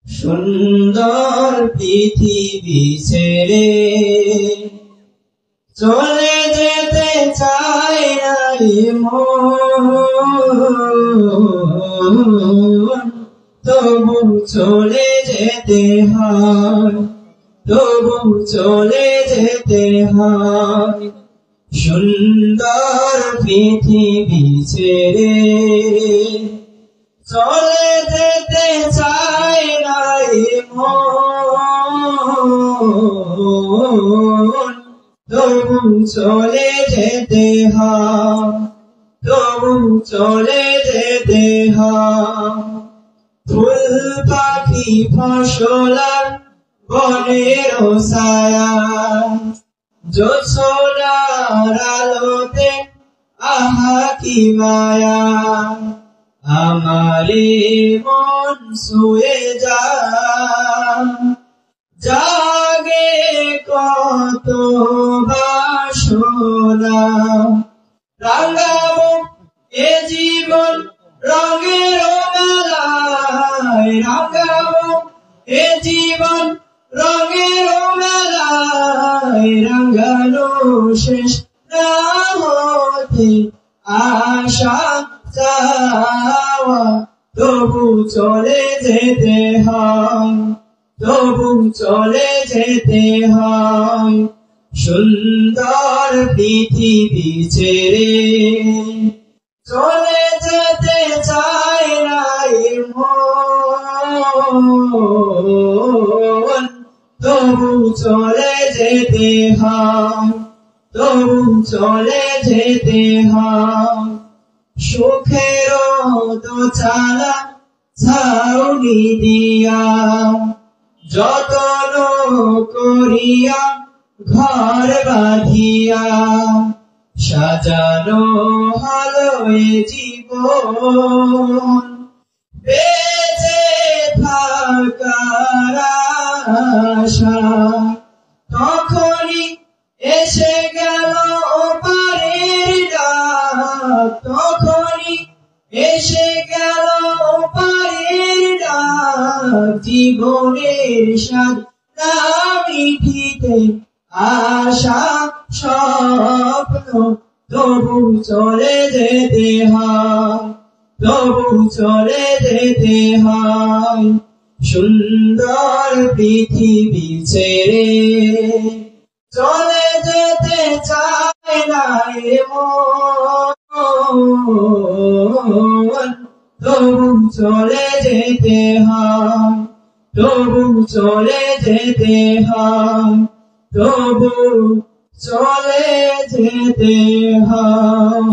সুন্দর পৃথিবী ছেড়ে চলে যেতে চাই না মন, তবু চলে যেতে হয়, তবু চলে যেতে হয়। সুন্দর পৃথিবী ছেড়ে চলে যেতে চাই না মন, তবু চলে যেতে হয়, তবু চলে যেতে হয়। ফুল পাখি ফসল আর বনের ছায়া, জোছনার আলোতে আহা কি মায়া, আমারে মন ছুঁয়ে যায়। জাগে কত বাসনা, রাঙাবো এ জীবন রঙের মেলায়, রাঙাবো এ জীবন রঙের মেলায়। রাঙানো শেষ না হতে আশা চাওয়া, তবু চলে যেতে হয়, তবু চলে যেতে হয়। সুন্দর পৃথিবী ছেড়ে চলে যেতে চাই না মন, তবু চলে যেতে হয়, তবু চলে যেতে হয়। সুখের দোচালা ছাউনি দিয়া, যতন করিয়া ঘর বাঁধিয়া, সাজানো হলো এ জীবন। বেঁচে থাকার আশা, তখনই এসে গেল ওপারের ডাক, তখনই এসে গেল ওপারের ডাক। জীবনের স্বাদ না মিঠিতে আশা স্বপ্ন, তবু চলে যেতে হয়, তবু চলে যেতে হয়। সুন্দর পৃথিবী ছেড়ে চলে যেতে চাই না মন, তবু চলে যেতে হয়, তবু চলে যেতে হয়, তবু চলে যেতে হয়।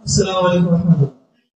আসসালামু আলাইকুম।